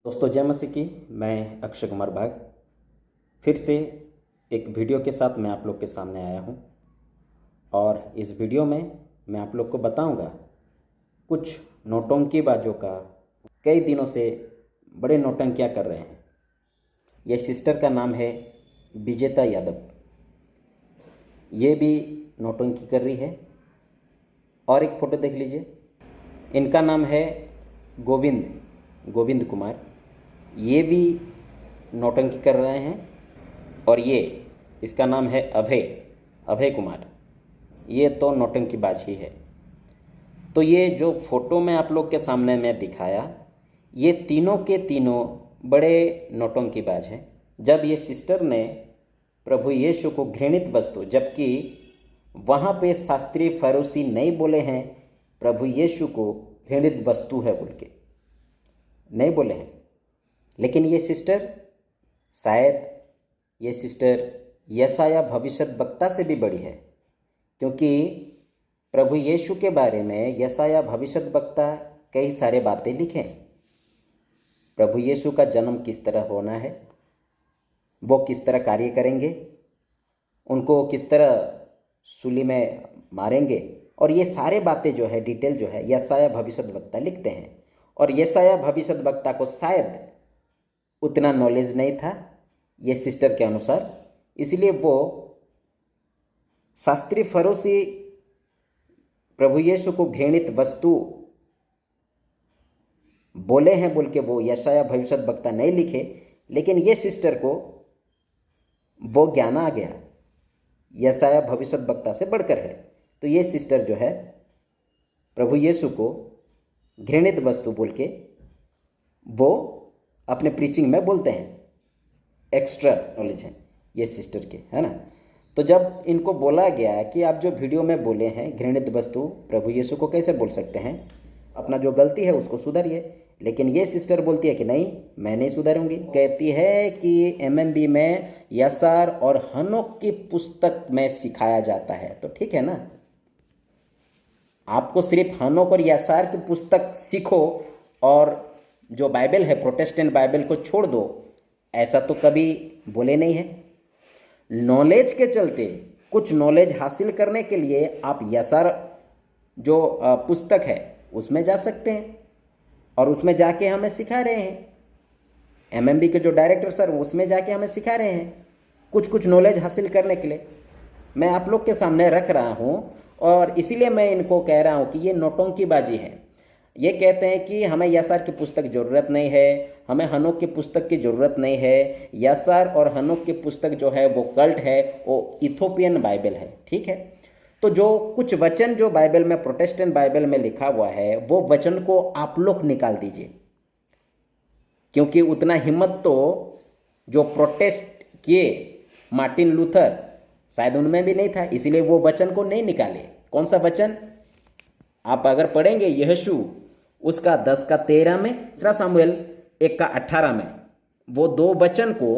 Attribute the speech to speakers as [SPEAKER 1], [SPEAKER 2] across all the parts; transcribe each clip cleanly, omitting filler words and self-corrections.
[SPEAKER 1] दोस्तों जय मसीह की। मैं अक्षय कुमार बाग फिर से एक वीडियो के साथ मैं आप लोग के सामने आया हूं और इस वीडियो में मैं आप लोग को बताऊंगा कुछ नौटंकीबाजों का कई दिनों से बड़े नौटंकियां कर रहे हैं। यह सिस्टर का नाम है विजेता यादव। ये भी नौटंकी कर रही है। और एक फ़ोटो देख लीजिए, इनका नाम है गोविंद कुमार। ये भी नौटंकी कर रहे हैं। और ये इसका नाम है अभय कुमार। ये तो नौटंकीबाज ही है। तो ये जो फ़ोटो मैं आप लोग के सामने में दिखाया, ये तीनों के तीनों बड़े नौटंकीबाज हैं। जब ये सिस्टर ने प्रभु यीशु को घृणित वस्तु, जबकि वहाँ पे शास्त्री फरीसी नहीं बोले हैं प्रभु यीशु को घृणित वस्तु है बोल के, नहीं बोले हैं। लेकिन ये सिस्टर, शायद ये सिस्टर यशायाह भविष्यद्वक्ता से भी बड़ी है, क्योंकि प्रभु यीशु के बारे में यशायाह भविष्यद्वक्ता कई सारे बातें लिखे। प्रभु यीशु का जन्म किस तरह होना है, वो किस तरह कार्य करेंगे, उनको किस तरह सूली में मारेंगे, और ये सारे बातें जो है, डिटेल जो है, यशायाह भविष्यद्वक्ता लिखते हैं। और यशायाह भविष्यद्वक्ता को शायद उतना नॉलेज नहीं था ये सिस्टर के अनुसार, इसलिए वो शास्त्री फरीसी प्रभु यीशु को घृणित वस्तु बोले हैं बोल के वो यशायाह भविष्यद्वक्ता नहीं लिखे। लेकिन ये सिस्टर को वो ज्ञान आ गया, यशायाह भविष्यद्वक्ता से बढ़कर है। तो ये सिस्टर जो है प्रभु यीशु को घृणित वस्तु बोल के वो अपने प्रीचिंग में बोलते हैं। एक्स्ट्रा नॉलेज है ये सिस्टर के, है ना। तो जब इनको बोला गया कि आप जो वीडियो में बोले हैं घृणित वस्तु, प्रभु यीशु को कैसे बोल सकते हैं, अपना जो गलती है उसको सुधारिए। लेकिन ये सिस्टर बोलती है कि नहीं, मैं नहीं सुधारूंगी। कहती है कि एमएमबी में यशायाह और हनोक की पुस्तक में सिखाया जाता है। तो ठीक है ना, आपको सिर्फ हनोक और यशायाह की पुस्तक सीखो और जो बाइबल है प्रोटेस्टेंट बाइबल को छोड़ दो, ऐसा तो कभी बोले नहीं है। नॉलेज के चलते, कुछ नॉलेज हासिल करने के लिए आप यशायाह जो पुस्तक है उसमें जा सकते हैं और उसमें जाके हमें सिखा रहे हैं। एमएमबी के जो डायरेक्टर सर उसमें जाके हमें सिखा रहे हैं कुछ नॉलेज हासिल करने के लिए। मैं आप लोग के सामने रख रहा हूँ और इसीलिए मैं इनको कह रहा हूँ कि ये नौटंकीबाजी है। ये कहते हैं कि हमें यशायाह की पुस्तक ज़रूरत नहीं है, हमें हनोक की पुस्तक की ज़रूरत नहीं है। यशायाह और हनोक की पुस्तक जो है वो कल्ट है, वो इथोपियन बाइबल है, ठीक है। तो जो कुछ वचन जो बाइबल में, प्रोटेस्टेंट बाइबल में लिखा हुआ है, वो वचन को आप लोग निकाल दीजिए, क्योंकि उतना हिम्मत तो जो प्रोटेस्ट किए मार्टिन लूथर, शायद उनमें भी नहीं था, इसीलिए वो वचन को नहीं निकाले। कौन सा वचन आप अगर पढ़ेंगे यहोशू उसका 10:13 में, दूसरा सामुएल 1:18 में, वो दो वचन को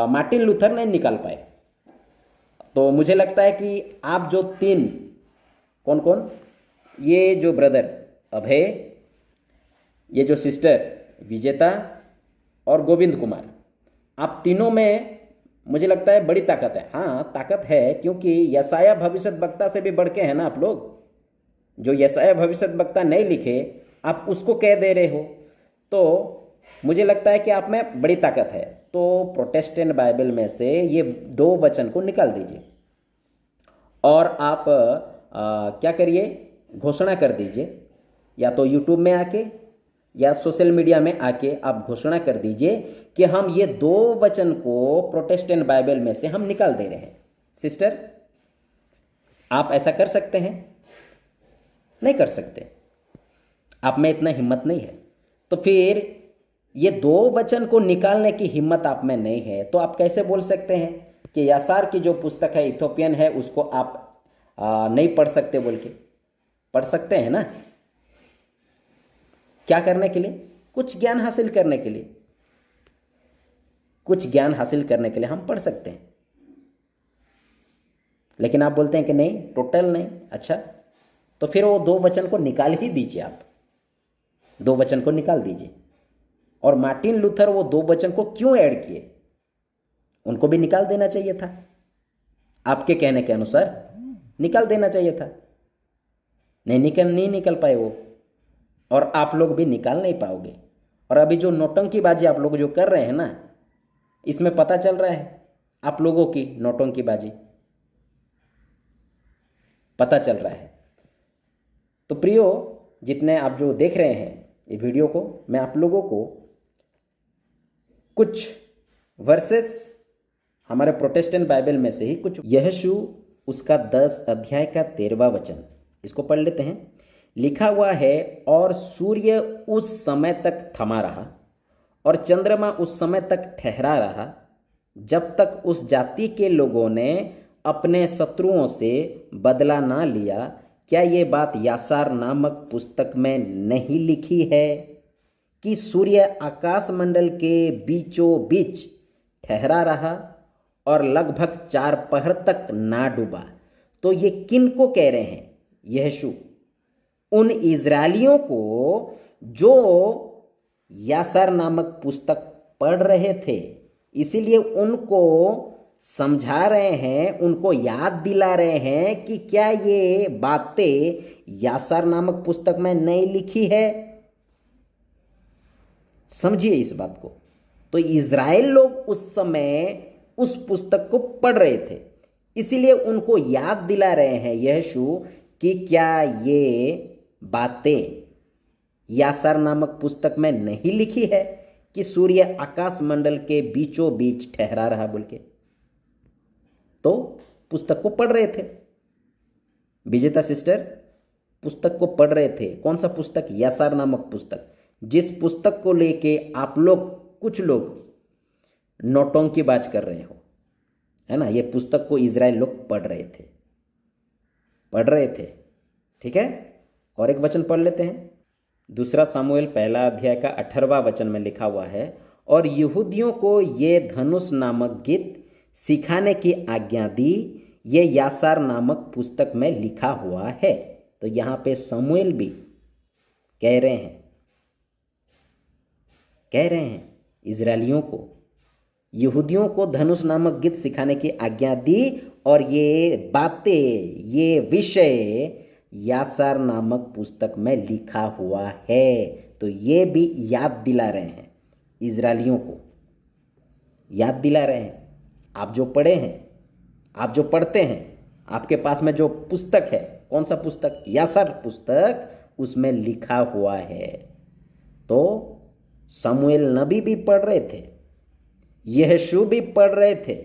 [SPEAKER 1] मार्टिन लूथर नहीं निकाल पाए। तो मुझे लगता है कि आप जो तीन, कौन कौन, ये जो ब्रदर अभय, ये जो सिस्टर विजेता और गोविंद कुमार, आप तीनों में मुझे लगता है बड़ी ताकत है। हाँ ताकत है, क्योंकि यशायाह भविष्यद्वक्ता से भी बढ़ के है ना आप लोग। जो यशायाह भविष्यद्वक्ता नहीं लिखे आप उसको कह दे रहे हो, तो मुझे लगता है कि आप में बड़ी ताकत है। तो प्रोटेस्टेंट बाइबल में से ये दो वचन को निकाल दीजिए और आप क्या करिए, घोषणा कर दीजिए, या तो यूट्यूब में आके या सोशल मीडिया में आके आप घोषणा कर दीजिए कि हम ये दो वचन को प्रोटेस्टेंट बाइबल में से हम निकाल दे रहे हैं। सिस्टर, आप ऐसा कर सकते हैं? नहीं कर सकते, आप में इतना हिम्मत नहीं है। तो फिर ये दो वचन को निकालने की हिम्मत आप में नहीं है, तो आप कैसे बोल सकते हैं कि यशायाह की जो पुस्तक है इथोपियन है उसको आप नहीं पढ़ सकते बोल के? पढ़ सकते हैं ना। क्या करने के लिए? कुछ ज्ञान हासिल करने के लिए, कुछ ज्ञान हासिल करने के लिए हम पढ़ सकते हैं। लेकिन आप बोलते हैं कि नहीं, टोटल नहीं। अच्छा, तो फिर वो दो वचन को निकाल ही दीजिए, आप दो वचन को निकाल दीजिए। और मार्टिन लूथर वो दो वचन को क्यों ऐड किए? उनको भी निकाल देना चाहिए था, आपके कहने के अनुसार निकाल देना चाहिए था। नहीं निकल पाए वो, और आप लोग भी निकाल नहीं पाओगे। और अभी जो नौटंकीबाजी आप लोग जो कर रहे हैं ना, इसमें पता चल रहा है आप लोगों की नौटंकीबाजी पता चल रहा है। तो प्रियो, जितने आप जो देख रहे हैं ये वीडियो को, मैं आप लोगों को कुछ वर्सेस हमारे प्रोटेस्टेंट बाइबल में से ही कुछ, यहोशू उसका 10 अध्याय का 13वां वचन, इसको पढ़ लेते हैं। लिखा हुआ है, और सूर्य उस समय तक थमा रहा और चंद्रमा उस समय तक ठहरा रहा जब तक उस जाति के लोगों ने अपने शत्रुओं से बदला ना लिया। क्या ये बात यासार नामक पुस्तक में नहीं लिखी है कि सूर्य आकाश मंडल के बीचों बीच ठहरा रहा और लगभग 4 पहर तक ना डूबा? तो ये किन को कह रहे हैं? यहोशू उन इजरायलियों को जो यासार नामक पुस्तक पढ़ रहे थे, इसीलिए उनको समझा रहे हैं, उनको याद दिला रहे हैं कि क्या ये बातें यासार नामक पुस्तक में नहीं लिखी है। समझिए इस बात को। तो इजराइल लोग उस समय उस पुस्तक को पढ़ रहे थे, इसीलिए उनको याद दिला रहे हैं यहोशू कि क्या ये बातें यासार नामक पुस्तक में नहीं लिखी है कि सूर्य आकाश मंडल के बीचों बीच ठहरा रहा बोल के। तो पुस्तक को पढ़ रहे थे विजेता सिस्टर, पुस्तक को पढ़ रहे थे। कौन सा पुस्तक? यासार नामक पुस्तक, जिस पुस्तक को लेके आप लोग कुछ लोग नौटंकीबाज कर रहे हो, है ना। ये पुस्तक को इजराइल लोग पढ़ रहे थे। ठीक है, और एक वचन पढ़ लेते हैं। दूसरा सामुएल पहला अध्याय का 18वां वचन में लिखा हुआ है, और यहूदियों को ये धनुष नामक गीत सिखाने की आज्ञा दी, ये यासार नामक पुस्तक में लिखा हुआ है। तो यहाँ पे सामुएल भी कह रहे हैं इजरायलियों को, यहूदियों को धनुष नामक गीत सिखाने की आज्ञा दी, और ये बातें, ये विषय यासार नामक पुस्तक में लिखा हुआ है। तो ये भी याद दिला रहे हैं इजरायलियों को, याद दिला रहे हैं। आप जो पढ़े हैं, आप जो पढ़ते हैं, आपके पास में जो पुस्तक है, कौन सा पुस्तक? यासार पुस्तक, उसमें लिखा हुआ है। तो शमूएल नबी भी पढ़ रहे थे, यहोशू भी पढ़ रहे थे,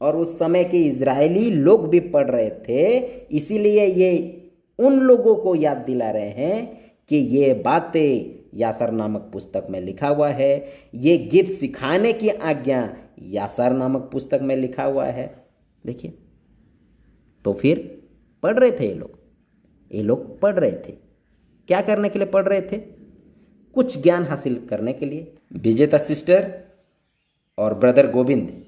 [SPEAKER 1] और उस समय के इजरायली लोग भी पढ़ रहे थे। इसीलिए ये उन लोगों को याद दिला रहे हैं कि ये बातें यासार नामक पुस्तक में लिखा हुआ है, ये गीत सिखाने की आज्ञा यासार नामक पुस्तक में लिखा हुआ है। देखिए, तो फिर पढ़ रहे थे ये लोग पढ़ रहे थे। क्या करने के लिए पढ़ रहे थे? कुछ ज्ञान हासिल करने के लिए। विजेता सिस्टर और ब्रदर गोविंद,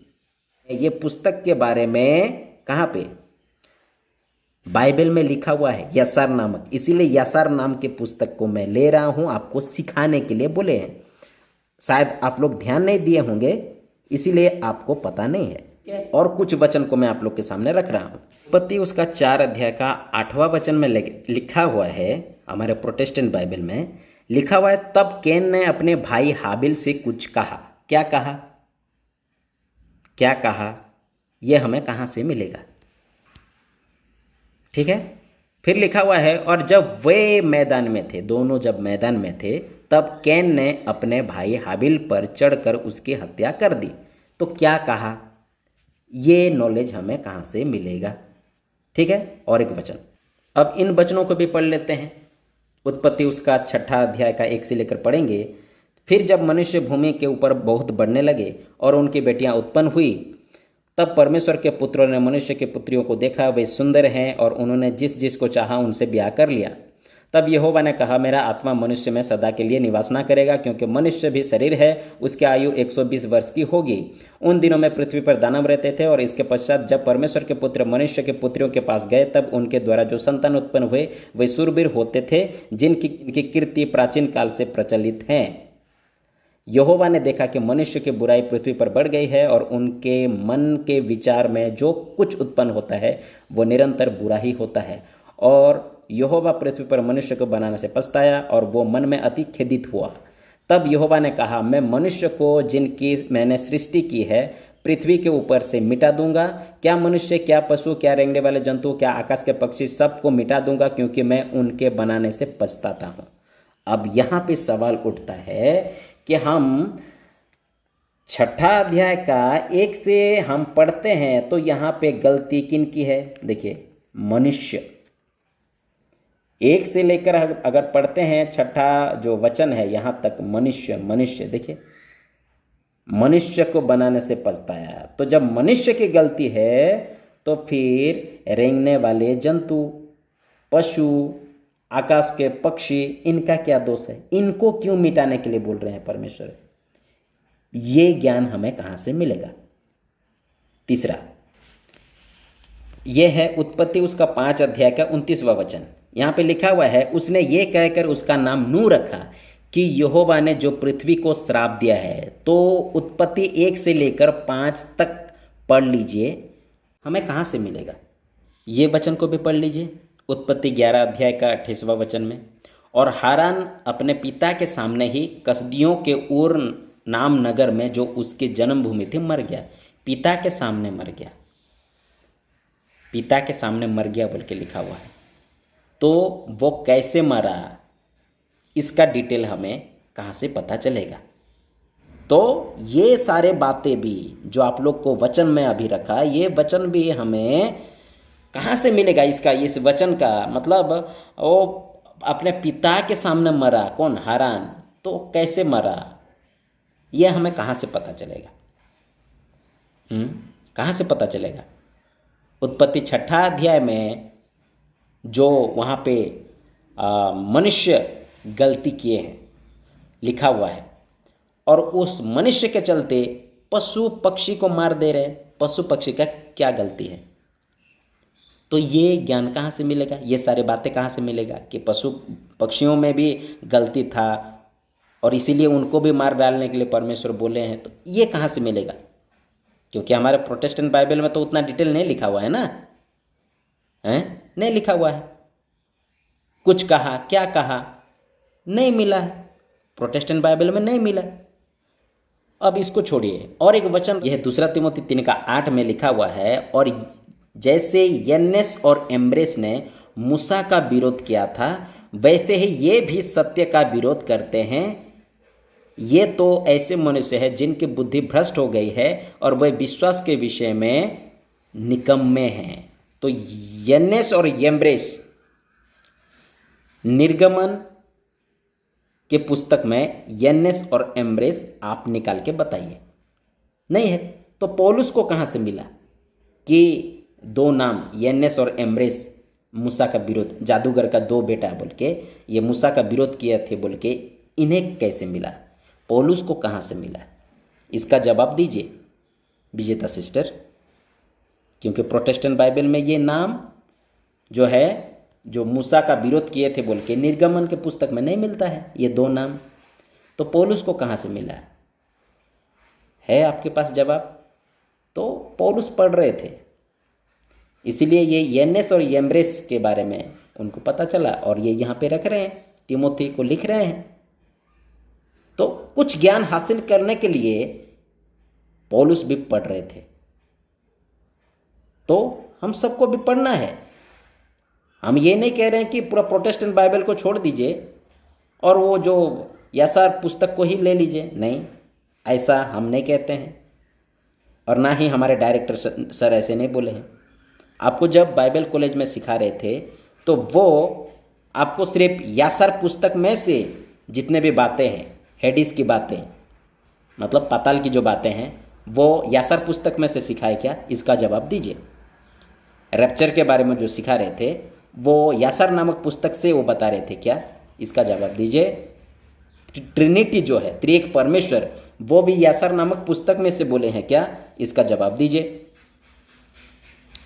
[SPEAKER 1] ये पुस्तक के बारे में कहाँ पे? बाइबल में लिखा हुआ है यासार नामक। इसीलिए यासार नाम के पुस्तक को मैं ले रहा हूँ, आपको सिखाने के लिए बोले हैं। शायद आप लोग ध्यान नहीं दिए होंगे, इसीलिए आपको पता नहीं है। और कुछ वचन को मैं आप लोग के सामने रख रहा हूँ। उत्पत्ति उसका 4 अध्याय का 8वां वचन में लिखा हुआ है, हमारे प्रोटेस्टेंट बाइबल में लिखा हुआ है, तब कैन ने अपने भाई हाबिल से कुछ कहा। क्या कहा? यह हमें कहाँ से मिलेगा? ठीक है, फिर लिखा हुआ है, और जब वे मैदान में थे, दोनों जब मैदान में थे, तब कैन ने अपने भाई हाबिल पर चढ़कर उसकी हत्या कर दी। तो क्या कहा? ये नॉलेज हमें कहाँ से मिलेगा? ठीक है, और एक वचन, अब इन वचनों को भी पढ़ लेते हैं। उत्पत्ति उसका 6 अध्याय का 1 से लेकर पढ़ेंगे। फिर जब मनुष्य भूमि के ऊपर बहुत बढ़ने लगे और उनकी बेटियां उत्पन्न हुई, तब परमेश्वर के पुत्रों ने मनुष्य के पुत्रियों को देखा, वे सुंदर हैं, और उन्होंने जिस जिसको चाहा उनसे ब्याह कर लिया। तब यहोवा ने कहा, मेरा आत्मा मनुष्य में सदा के लिए निवास ना करेगा, क्योंकि मनुष्य भी शरीर है, उसकी आयु 120 वर्ष की होगी। उन दिनों में पृथ्वी पर दानव रहते थे, और इसके पश्चात जब परमेश्वर के पुत्र मनुष्य के पुत्रियों के पास गए, तब उनके द्वारा जो संतान उत्पन्न हुए वे शूरवीर होते थे, जिनकी कीर्ति प्राचीन काल से प्रचलित हैं। यहोवा ने देखा कि मनुष्य की बुराई पृथ्वी पर बढ़ गई है और उनके मन के विचार में जो कुछ उत्पन्न होता है वो निरंतर बुरा ही होता है। और यहोवा पृथ्वी पर मनुष्य को बनाने से पछताया और वो मन में अति खेदित हुआ। तब यहोवा ने कहा, मैं मनुष्य को जिनकी मैंने सृष्टि की है पृथ्वी के ऊपर से मिटा दूंगा। क्या मनुष्य, क्या पशु, क्या रेंगने वाले जंतु, क्या आकाश के पक्षी, सबको मिटा दूंगा, क्योंकि मैं उनके बनाने से पछताता हूँ। अब यहाँ पे सवाल उठता है कि हम छठा अध्याय का 1 से हम पढ़ते हैं तो यहाँ पे गलती किन की है? देखिए, मनुष्य 1 से लेकर अगर पढ़ते हैं, छठा जो वचन है यहाँ तक मनुष्य मनुष्य, देखिए मनुष्य को बनाने से पछताया। तो जब मनुष्य की गलती है तो फिर रेंगने वाले जंतु, पशु, आकाश के पक्षी, इनका क्या दोष है? इनको क्यों मिटाने के लिए बोल रहे हैं परमेश्वर? ये ज्ञान हमें कहाँ से मिलेगा? तीसरा, यह है उत्पत्ति उसका 5 अध्याय का 29वां वचन। यहाँ पे लिखा हुआ है, उसने ये कहकर उसका नाम नूह रखा कि यहोवा ने जो पृथ्वी को श्राप दिया है। तो उत्पत्ति 1 से लेकर 5 तक पढ़ लीजिए, हमें कहाँ से मिलेगा? ये वचन को भी पढ़ लीजिए, उत्पत्ति 11 अध्याय का 28वां वचन में। और हारान अपने पिता के सामने ही कसदियों के ऊर नाम नगर में, जो उसकी जन्मभूमि थी, मर गया। पिता के सामने मर गया, पिता के सामने मर गया बोल के लिखा हुआ है। तो वो कैसे मरा, इसका डिटेल हमें कहाँ से पता चलेगा? तो ये सारे बातें भी जो आप लोग को वचन में अभी रखा, ये वचन भी हमें कहाँ से मिलेगा? इसका, इस वचन का मतलब वो अपने पिता के सामने मरा, कौन? हारान। तो कैसे मरा, ये हमें कहाँ से पता चलेगा? कहाँ से पता चलेगा? उत्पत्ति 6 अध्याय में जो वहाँ पे मनुष्य गलती किए हैं लिखा हुआ है, और उस मनुष्य के चलते पशु पक्षी को मार दे रहे हैं। पशु पक्षी का क्या गलती है? तो ये ज्ञान कहाँ से मिलेगा? ये सारी बातें कहाँ से मिलेगा कि पशु पक्षियों में भी गलती था और इसीलिए उनको भी मार डालने के लिए परमेश्वर बोले हैं? तो ये कहाँ से मिलेगा? क्योंकि हमारे प्रोटेस्टेंट बाइबल में तो उतना डिटेल नहीं लिखा हुआ है ना, नहीं लिखा हुआ है। कुछ कहा, क्या कहा, नहीं मिला है, प्रोटेस्टेंट बाइबल में नहीं मिला। अब इसको छोड़िए, और एक वचन, यह 2 तिमोथी 3 का 8 में लिखा हुआ है, और जैसे यन्नेस और एम्ब्रेस ने मूसा का विरोध किया था, वैसे ही ये भी सत्य का विरोध करते हैं। ये तो ऐसे मनुष्य हैं जिनकी बुद्धि भ्रष्ट हो गई है और वे विश्वास के विषय में निकम्मे हैं। तो यन्नेस और एम्ब्रेस निर्गमन के पुस्तक में यन्नेस और एम्ब्रेस आप निकाल के बताइए। नहीं है तो पौलुस को कहाँ से मिला कि 2 नाम यन्नेस और एम्ब्रेस मूसा का विरोध, जादूगर का 2 बेटा बोल के ये मूसा का विरोध किए थे बोल के, इन्हें कैसे मिला? पौलुस को कहाँ से मिला? इसका जवाब दीजिए विजेता सिस्टर, क्योंकि प्रोटेस्टेंट बाइबल में ये नाम जो है, जो मूसा का विरोध किए थे बोल के, निर्गमन के पुस्तक में नहीं मिलता है ये 2 नाम। तो पौलुस को कहाँ से मिला? है आपके पास जवाब? तो पौलुस पढ़ रहे थे, इसीलिए ये यन्नेस और एम्ब्रेस के बारे में उनको पता चला और ये यहाँ पे रख रहे हैं, तिमोथी को लिख रहे हैं। तो कुछ ज्ञान हासिल करने के लिए पौलुस भी पढ़ रहे थे, तो हम सबको भी पढ़ना है। हम ये नहीं कह रहे हैं कि पूरा प्रोटेस्टेंट बाइबल को छोड़ दीजिए और वो जो यशायाह पुस्तक को ही ले लीजिए, नहीं, ऐसा हम नहीं कहते हैं, और ना ही हमारे डायरेक्टर सर ऐसे नहीं बोले हैं। आपको जब बाइबल कॉलेज में सिखा रहे थे तो वो आपको सिर्फ यशायाह पुस्तक में से जितने भी बातें हैं, हेडिस की बातें, मतलब पाताल की जो बातें हैं, वो यशायाह पुस्तक में से सिखाए क्या? इसका जवाब दीजिए। रैप्चर के बारे में जो सिखा रहे थे वो यशायाह नामक पुस्तक से वो बता रहे थे क्या? इसका जवाब दीजिए। ट्रिनिटी जो है, त्रिएक परमेश्वर, वो भी यशायाह नामक पुस्तक में से बोले हैं क्या? इसका जवाब दीजिए,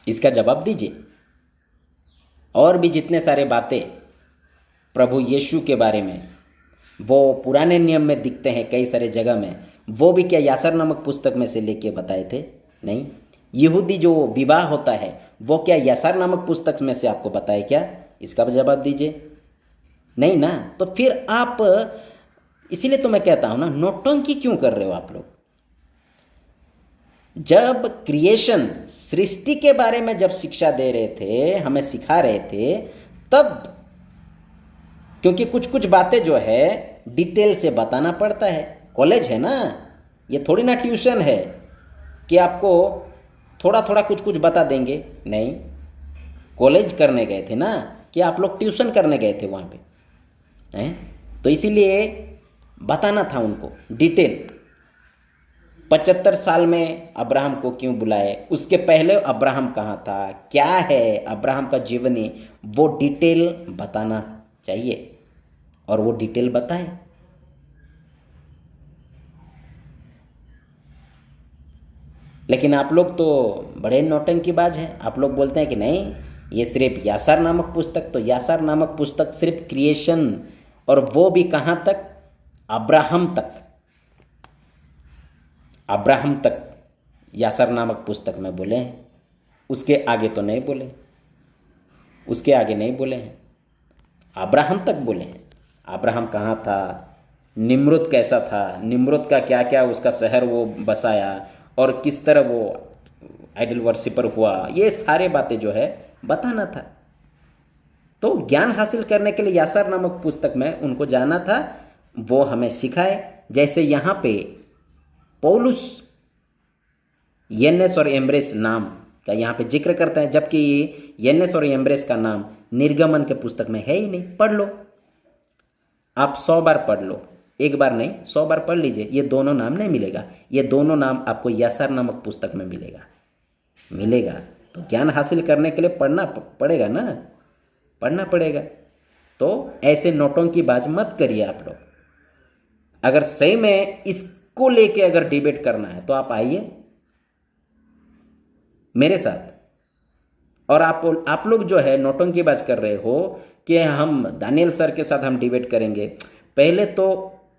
[SPEAKER 1] इसका जवाब दीजिए। और भी जितने सारे बातें प्रभु यीशु के बारे में वो पुराने नियम में दिखते हैं कई सारे जगह में, वो भी क्या यासर नामक पुस्तक में से लेके बताए थे? नहीं। यहूदी जो विवाह होता है वो क्या यासर नामक पुस्तक में से आपको बताए क्या? इसका जवाब दीजिए। नहीं ना। तो फिर आप, इसीलिए तो मैं कहता हूं ना, नौटंकी क्यों कर रहे हो आप लोग? जब क्रिएशन, सृष्टि के बारे में जब शिक्षा दे रहे थे, हमें सिखा रहे थे, तब, क्योंकि कुछ कुछ बातें जो है डिटेल से बताना पड़ता है। कॉलेज है ना, ये थोड़ी ना ट्यूशन है कि आपको थोड़ा थोड़ा कुछ कुछ बता देंगे। नहीं, कॉलेज करने गए थे ना, कि आप लोग ट्यूशन करने गए थे वहाँ पे हैं? तो इसीलिए बताना था उनको डिटेल। 75 साल में अब्राहम को क्यों बुलाए, उसके पहले अब्राहम कहाँ था, क्या है अब्राहम का जीवनी, वो डिटेल बताना चाहिए, और वो डिटेल बताए। लेकिन आप लोग तो बड़े नौटंकीबाज हैं। आप लोग बोलते हैं कि नहीं, ये सिर्फ यासर नामक पुस्तक, तो यासर नामक पुस्तक सिर्फ क्रिएशन, और वो भी कहाँ तक? अब्राहम तक। अब्राहम तक यासर नामक पुस्तक में बोले हैं, उसके आगे तो नहीं बोले, उसके आगे नहीं बोले हैं, अब्राहम तक बोले हैं। अब्राहम कहाँ था, निम्रुद कैसा था, निम्रुद का क्या क्या उसका शहर वो बसाया, और किस तरह वो आइडल वर्शिपर हुआ, ये सारे बातें जो है बताना था। तो ज्ञान हासिल करने के लिए यासर नामक पुस्तक में उनको जाना था, वो हमें सिखाए। जैसे यहाँ पे पौलुस येनेस और एम्ब्रेस नाम का यहाँ पे जिक्र करता है, जबकि येनेस और एम्ब्रेस का नाम निर्गमन के पुस्तक में है ही नहीं। पढ़ लो, आप 100 बार पढ़ लो, एक बार नहीं 100 बार पढ़ लीजिए, ये दोनों नाम नहीं मिलेगा। ये दोनों नाम आपको यासर नामक पुस्तक में मिलेगा। तो ज्ञान हासिल करने के लिए पढ़ना पड़ेगा ना, पढ़ना पड़ेगा। तो ऐसे नोटों की बात मत करिए आप लोग। अगर सही में इसको लेके अगर डिबेट करना है तो आप आइए मेरे साथ। और आप लोग जो है नोटों की बात कर रहे हो कि हम दानियल सर के साथ हम डिबेट करेंगे, पहले तो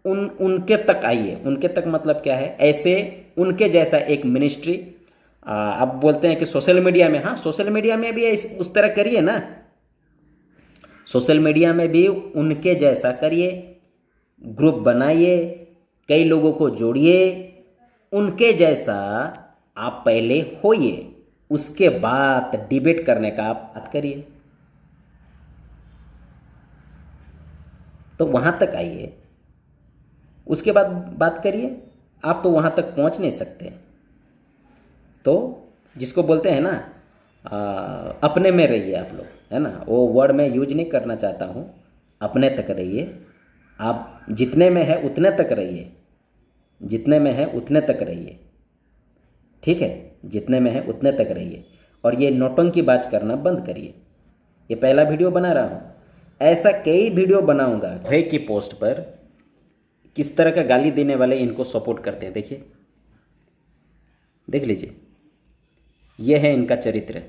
[SPEAKER 1] उनके तक आइए। उनके तक मतलब क्या है? ऐसे उनके जैसा एक मिनिस्ट्री, आप बोलते हैं कि सोशल मीडिया में, हाँ सोशल मीडिया में भी उस तरह करिए ना, सोशल मीडिया में भी उनके जैसा करिए, ग्रुप बनाइए, कई लोगों को जोड़िए, उनके जैसा आप पहले होइए, उसके बाद डिबेट करने का आप बात करिए। तो वहां तक आइए, उसके बाद बात करिए। आप तो वहां तक पहुंच नहीं सकते। तो जिसको बोलते हैं ना, अपने में रहिए आप लोग, है ना, वो वर्ड मैं यूज नहीं करना चाहता हूँ। अपने तक रहिए, आप जितने में है उतने तक रहिए, जितने में है उतने तक रहिए, ठीक है, जितने में है उतने तक रहिए। और ये नौटंकी बात करना बंद करिए। ये पहला वीडियो बना रहा हूँ, ऐसा कई वीडियो बनाऊंगा। भाई की पोस्ट पर किस तरह का गाली देने वाले इनको सपोर्ट करते हैं, देखिए, देख लीजिए, ये है इनका चरित्र।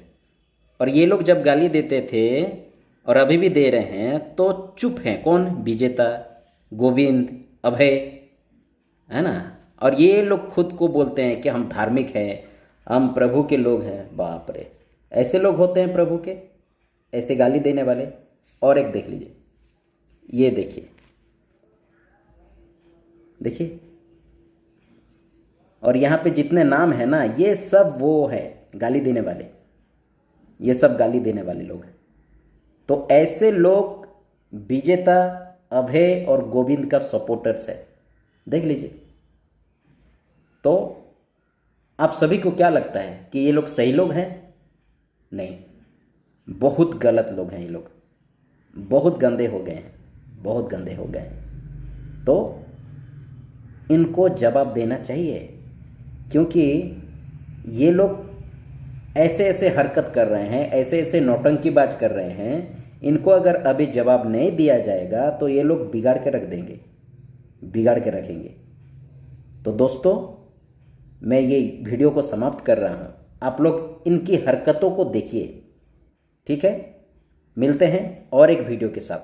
[SPEAKER 1] और ये लोग जब गाली देते थे और अभी भी दे रहे हैं तो चुप हैं। कौन? विजेता, गोविंद, अभय, है ना। और ये लोग खुद को बोलते हैं कि हम धार्मिक हैं, हम प्रभु के लोग हैं। बाप रे, ऐसे लोग होते हैं प्रभु के, ऐसे गाली देने वाले। और एक देख लीजिए, ये देखिए, देखिए, और यहाँ पे जितने नाम है ना, ये सब वो है गाली देने वाले, ये सब गाली देने वाले लोग हैं। तो ऐसे लोग विजेता, अभय और गोविंद का सपोर्टर्स है, देख लीजिए। तो आप सभी को क्या लगता है कि ये लोग सही लोग हैं? नहीं, बहुत गलत लोग हैं ये लोग, बहुत गंदे हो गए हैं, बहुत गंदे हो गए हैं। तो इनको जवाब देना चाहिए, क्योंकि ये लोग ऐसे ऐसे हरकत कर रहे हैं, ऐसे ऐसे नौटंकीबाज कर रहे हैं। इनको अगर अभी जवाब नहीं दिया जाएगा तो ये लोग बिगाड़ के रख देंगे, बिगाड़ के रखेंगे। तो दोस्तों, मैं ये वीडियो को समाप्त कर रहा हूँ। आप लोग इनकी हरकतों को देखिए, ठीक है। मिलते हैं और एक वीडियो के साथ।